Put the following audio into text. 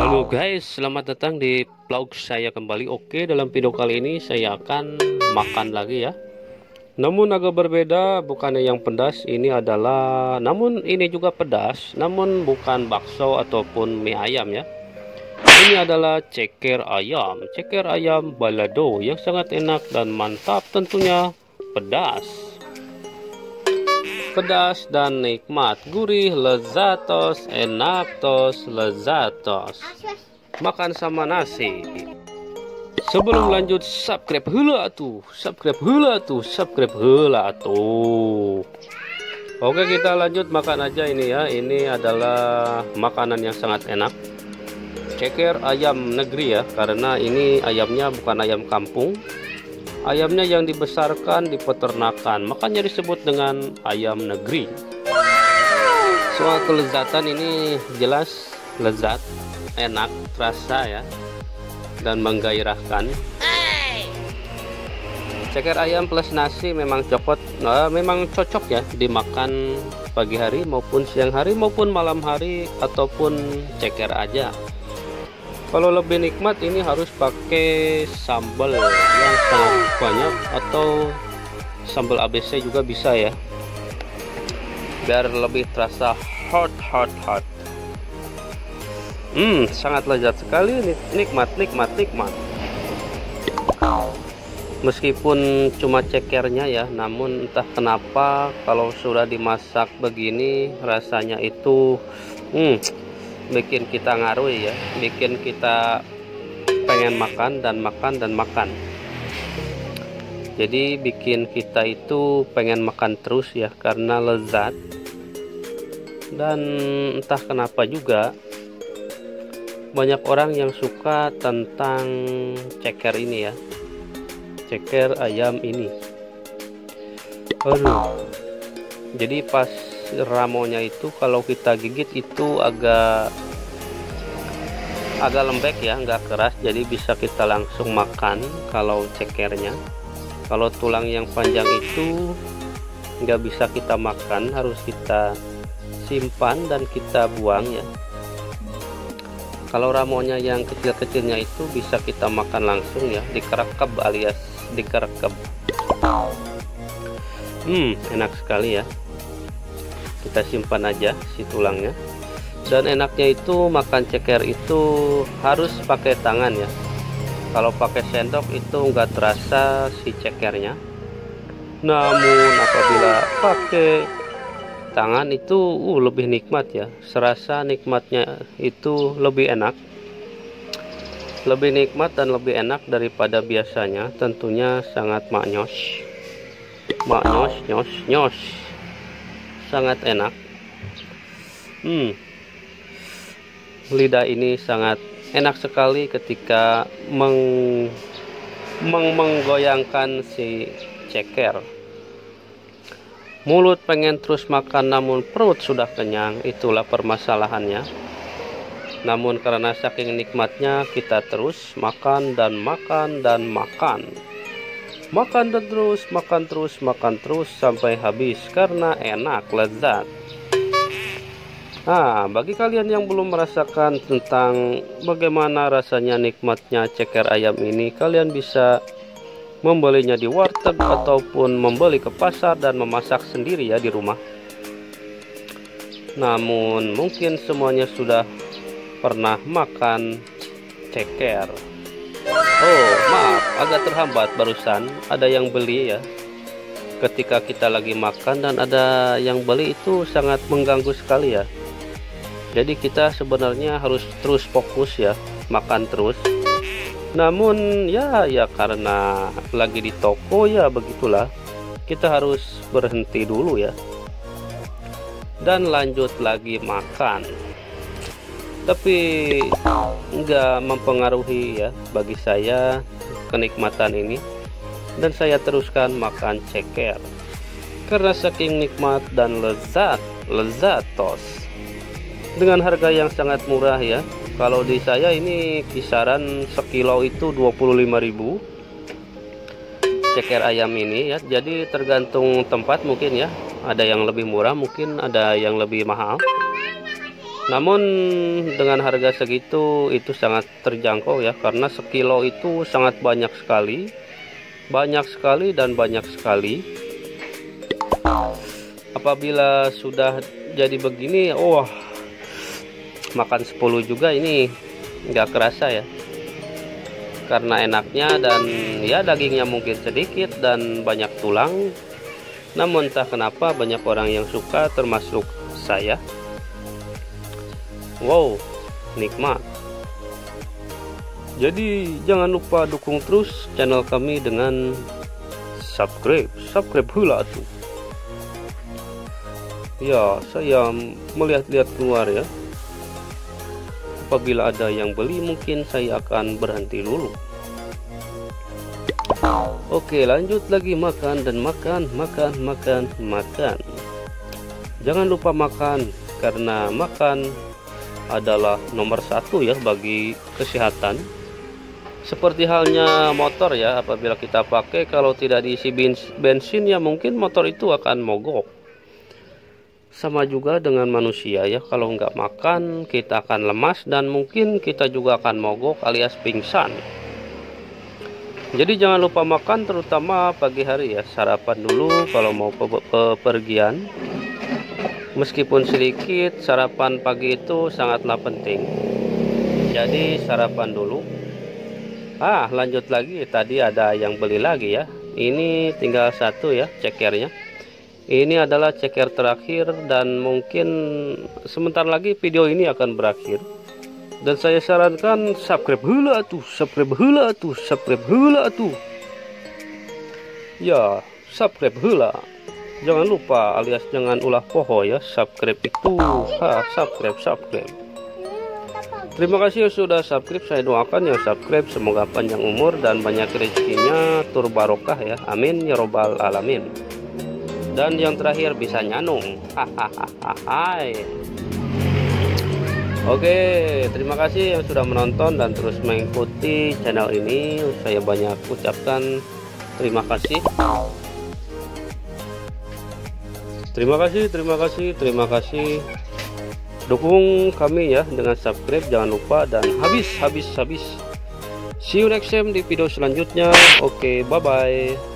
Halo guys, selamat datang di vlog saya kembali. Oke, dalam video kali ini saya akan makan lagi ya. Namun agak berbeda, bukannya yang pedas. Ini adalah, namun ini juga pedas, namun bukan bakso ataupun mie ayam ya. Ini adalah ceker ayam. Ceker ayam balado yang sangat enak dan mantap, tentunya pedas. Pedas dan nikmat, gurih, lezatos, enaktos, lezatos. Makan sama nasi. Sebelum lanjut, subscribe heula tuh, subscribe heula tuh, subscribe heula tuh. Oke, kita lanjut makan aja ini ya. Ini adalah makanan yang sangat enak. Ceker ayam negeri ya, karena ini ayamnya bukan ayam kampung. Ayamnya yang dibesarkan di peternakan, makanya disebut dengan ayam negeri. Soal kelezatan ini jelas lezat, enak, terasa ya, dan menggairahkan. Ceker ayam plus nasi memang cocok ya dimakan pagi hari maupun siang hari maupun malam hari ataupun ceker aja. Kalau lebih nikmat ini harus pakai sambal yang sangat banyak atau sambal ABC juga bisa ya, biar lebih terasa hot. Sangat lezat sekali, nikmat. Meskipun cuma cekernya ya, namun entah kenapa kalau sudah dimasak begini rasanya itu bikin kita ngaruh ya, bikin kita pengen makan dan makan. Jadi bikin kita itu pengen makan terus ya, karena lezat. Dan entah kenapa juga banyak orang yang suka tentang ceker ini ya, ceker ayam ini. Jadi pas ramonya itu kalau kita gigit itu agak lembek ya, nggak keras, jadi bisa kita langsung makan kalau cekernya. Kalau tulang yang panjang itu nggak bisa kita makan, harus kita simpan dan kita buang ya. Kalau ramonya yang kecil-kecilnya itu bisa kita makan langsung ya, dikerekep alias dikerekep. Enak sekali ya. Kita simpan aja si tulangnya. Dan enaknya itu makan ceker itu harus pakai tangan ya. Kalau pakai sendok itu enggak terasa si cekernya. Namun apabila pakai tangan itu lebih nikmat ya. Serasa nikmatnya itu lebih enak. Lebih nikmat dan lebih enak daripada biasanya. Tentunya sangat maknyos. Nyos. Sangat enak. Lidah ini sangat enak sekali ketika menggoyangkan si ceker. Mulut pengen terus makan namun perut sudah kenyang, itulah permasalahannya. Namun karena saking nikmatnya kita terus makan dan makan. Makan terus sampai habis karena enak, lezat. Nah, bagi kalian yang belum merasakan tentang bagaimana rasanya nikmatnya ceker ayam ini, kalian bisa membelinya di warteg ataupun membeli ke pasar dan memasak sendiri ya di rumah. Namun mungkin semuanya sudah pernah makan ceker. Oh maaf, agak terhambat barusan, ada yang beli ya. Ketika kita lagi makan dan ada yang beli itu sangat mengganggu sekali ya. Jadi kita sebenarnya harus terus fokus ya, makan terus. Namun ya karena lagi di toko ya begitulah, kita harus berhenti dulu ya dan lanjut lagi makan. Tapi nggak mempengaruhi ya bagi saya kenikmatan ini, dan saya teruskan makan ceker karena saking nikmat dan lezatos dengan harga yang sangat murah ya. Kalau di saya ini kisaran sekilo itu 25.000 ceker ayam ini ya. Jadi tergantung tempat mungkin ya, ada yang lebih murah, mungkin ada yang lebih mahal. Namun dengan harga segitu itu sangat terjangkau ya, karena sekilo itu sangat banyak sekali dan banyak sekali. Apabila sudah jadi begini, wah, makan 10 juga ini nggak kerasa ya, karena enaknya dan ya dagingnya mungkin sedikit dan banyak tulang. Namun entah kenapa banyak orang yang suka, termasuk saya. Wow, nikmat. Jadi jangan lupa dukung terus channel kami dengan subscribe hula tuh. Ya, saya melihat-lihat keluar ya. Apabila ada yang beli, mungkin saya akan berhenti dulu. Oke, lanjut lagi makan dan makan. Jangan lupa makan, karena makan adalah nomor satu ya bagi kesehatan. Seperti halnya motor ya, apabila kita pakai, kalau tidak diisi bensin ya mungkin motor itu akan mogok. Sama juga dengan manusia ya, kalau nggak makan kita akan lemas dan mungkin kita juga akan mogok alias pingsan. Jadi jangan lupa makan, terutama pagi hari ya. Sarapan dulu kalau mau pepergian. Meskipun sedikit, sarapan pagi itu sangatlah penting. Jadi sarapan dulu. Lanjut lagi, tadi ada yang beli lagi ya. Ini tinggal satu ya cekernya. Ini adalah ceker terakhir dan mungkin sebentar lagi video ini akan berakhir. Dan saya sarankan subscribe heula tuh. Ya, subscribe heula. Jangan lupa alias jangan ulah poho ya, subscribe itu. Subscribe. Terima kasih yang sudah subscribe. Saya doakan yang subscribe semoga panjang umur dan banyak rezekinya, tur barokah ya. Amin ya robbal alamin. Dan yang terakhir bisa nyanung. Oke, terima kasih yang sudah menonton dan terus mengikuti channel ini. Saya banyak ucapkan terima kasih. Terima kasih. Dukung kami ya dengan subscribe, jangan lupa, dan habis. See you next time di video selanjutnya. Oke, bye bye.